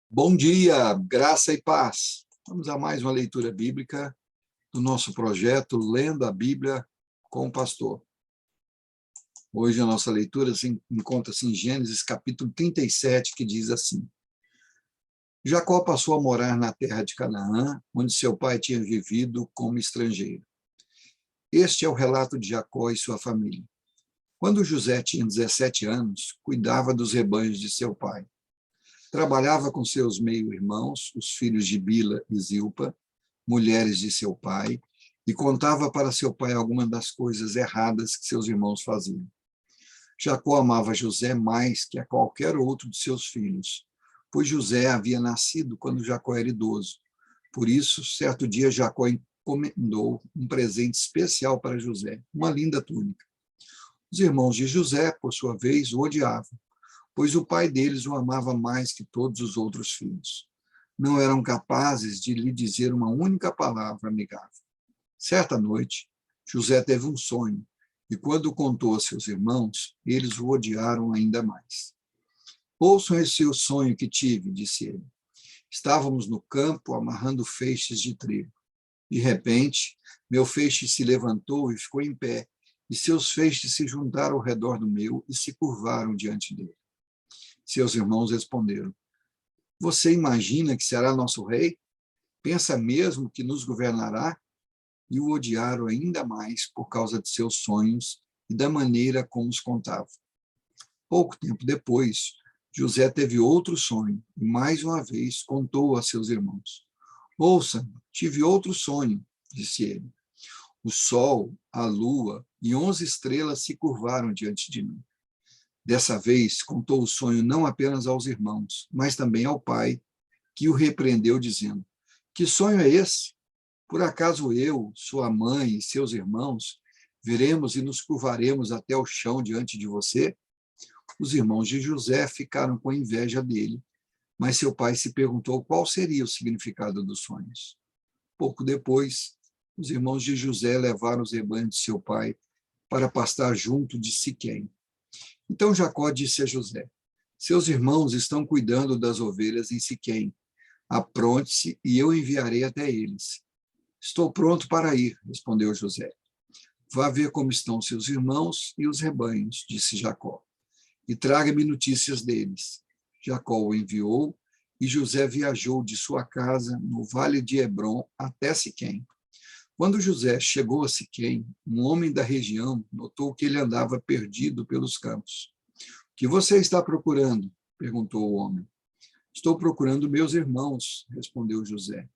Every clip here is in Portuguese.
Bom dia, graça e paz. Vamos a mais uma leitura bíblica do nosso projeto Lendo a Bíblia com o Pastor. Hoje a nossa leitura se encontra-se em Gênesis capítulo 37, que diz assim: Jacó passou a morar na terra de Canaã, onde seu pai tinha vivido como estrangeiro. Este é o relato de Jacó e sua família. Quando José tinha 17 anos, cuidava dos rebanhos de seu pai. Trabalhava com seus meio-irmãos, os filhos de Bila e Zilpa, mulheres de seu pai, e contava para seu pai algumas das coisas erradas que seus irmãos faziam. Jacó amava José mais que a qualquer outro de seus filhos, pois José havia nascido quando Jacó era idoso. Por isso, certo dia, Jacó encomendou um presente especial para José, uma linda túnica. Os irmãos de José, por sua vez, o odiavam, pois o pai deles o amava mais que todos os outros filhos. Não eram capazes de lhe dizer uma única palavra amigável. Certa noite, José teve um sonho, e quando o contou a seus irmãos, eles o odiaram ainda mais. Ouçam esse o sonho que tive, disse ele. Estávamos no campo amarrando feixes de trigo. De repente, meu feixe se levantou e ficou em pé, e seus feixes se juntaram ao redor do meu e se curvaram diante dele. Seus irmãos responderam: Você imagina que será nosso rei? Pensa mesmo que nos governará? E o odiaram ainda mais por causa de seus sonhos e da maneira como os contava. Pouco tempo depois, José teve outro sonho e, mais uma vez, contou a seus irmãos. Ouça, tive outro sonho, disse ele. O sol, a lua e 11 estrelas se curvaram diante de mim. Dessa vez, contou o sonho não apenas aos irmãos, mas também ao pai, que o repreendeu, dizendo: Que sonho é esse? Por acaso eu, sua mãe e seus irmãos viremos e nos curvaremos até o chão diante de você? Os irmãos de José ficaram com inveja dele, mas seu pai se perguntou qual seria o significado dos sonhos. Pouco depois, os irmãos de José levaram os rebanhos de seu pai para pastar junto de Siquém. Então Jacó disse a José: Seus irmãos estão cuidando das ovelhas em Siquém. Apronte-se e eu enviarei até eles. Estou pronto para ir, respondeu José. Vá ver como estão seus irmãos e os rebanhos, disse Jacó, e traga-me notícias deles. Jacó o enviou, e José viajou de sua casa no vale de Hebrom até Siquém. Quando José chegou a Siquém, um homem da região notou que ele andava perdido pelos campos. O que você está procurando? Perguntou o homem. Estou procurando meus irmãos, respondeu José.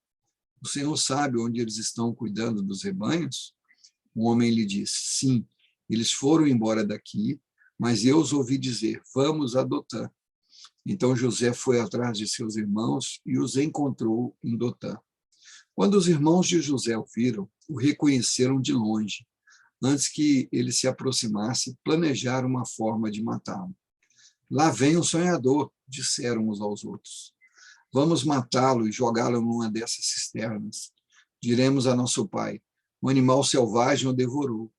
O senhor sabe onde eles estão cuidando dos rebanhos? O homem lhe disse: Sim, eles foram embora daqui, mas eu os ouvi dizer: Vamos a Dotã. Então José foi atrás de seus irmãos e os encontrou em Dotã. Quando os irmãos de José o viram, o reconheceram de longe. Antes que ele se aproximasse, planejaram uma forma de matá-lo. Lá vem um sonhador, disseram uns aos outros. Vamos matá-lo e jogá-lo numa dessas cisternas. Diremos a nosso pai: um animal selvagem o devorou.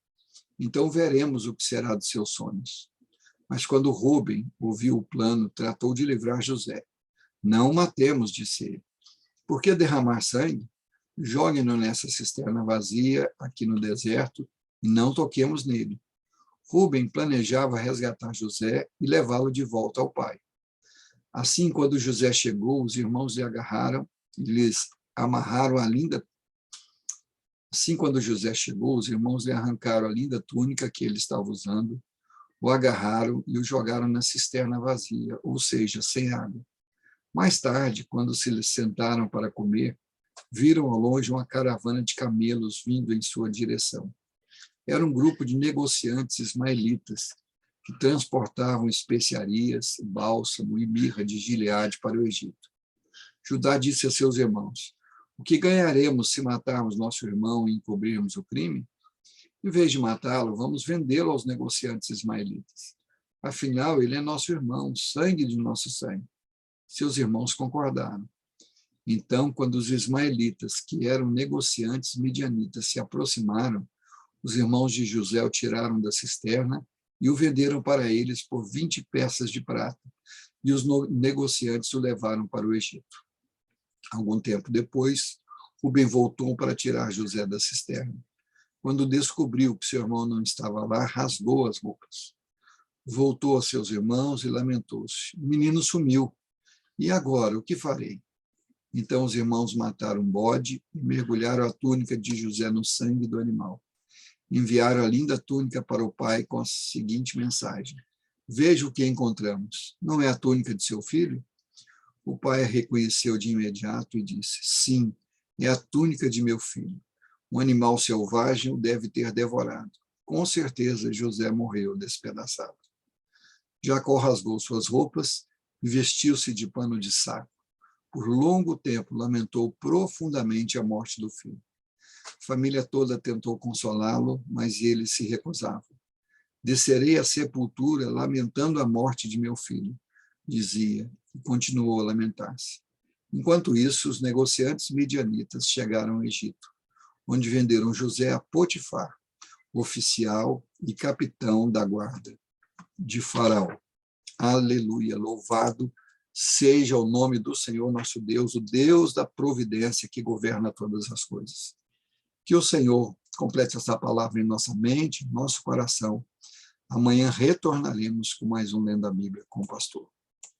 Então veremos o que será de seus sonhos. Mas quando Rúben ouviu o plano, tratou de livrar José. Não o matemos, disse ele. Por que derramar sangue? Jogue-no nessa cisterna vazia, aqui no deserto, e não toquemos nele. Rúben planejava resgatar José e levá-lo de volta ao pai. Assim, quando José chegou, os irmãos lhe agarraram e lhes amarraram a linda. Assim, quando José chegou, os irmãos lhe arrancaram a linda túnica que ele estava usando, o agarraram e o jogaram na cisterna vazia, ou seja, sem água. Mais tarde, quando se sentaram para comer, viram ao longe uma caravana de camelos vindo em sua direção. Era um grupo de negociantes ismaelitas que transportavam especiarias, bálsamo e mirra de Gileade para o Egito. Judá disse a seus irmãos: O que ganharemos se matarmos nosso irmão e encobrirmos o crime? Em vez de matá-lo, vamos vendê-lo aos negociantes ismaelitas. Afinal, ele é nosso irmão, sangue de nosso sangue. Seus irmãos concordaram. Então, quando os ismaelitas, que eram negociantes midianitas, se aproximaram, os irmãos de José o tiraram da cisterna e o venderam para eles por 20 peças de prata, e os negociantes o levaram para o Egito. Algum tempo depois, Rubem voltou para tirar José da cisterna. Quando descobriu que seu irmão não estava lá, rasgou as roupas. Voltou a seus irmãos e lamentou-se. O menino sumiu. E agora, o que farei? Então os irmãos mataram um bode e mergulharam a túnica de José no sangue do animal. Enviaram a linda túnica para o pai com a seguinte mensagem: veja o que encontramos. Não é a túnica de seu filho? O pai a reconheceu de imediato e disse: sim, é a túnica de meu filho. Um animal selvagem o deve ter devorado. Com certeza José morreu despedaçado. Jacó rasgou suas roupas e vestiu-se de pano de saco. Por longo tempo lamentou profundamente a morte do filho. A família toda tentou consolá-lo, mas ele se recusava. Descerei à sepultura lamentando a morte de meu filho, dizia, e continuou a lamentar-se. Enquanto isso, os negociantes midianitas chegaram ao Egito, onde venderam José a Potifar, oficial e capitão da guarda de Faraó. Aleluia, louvado seja o nome do Senhor nosso Deus, o Deus da providência que governa todas as coisas. Que o Senhor complete essa palavra em nossa mente, em nosso coração. Amanhã retornaremos com mais um Lendo a Bíblia com o pastor.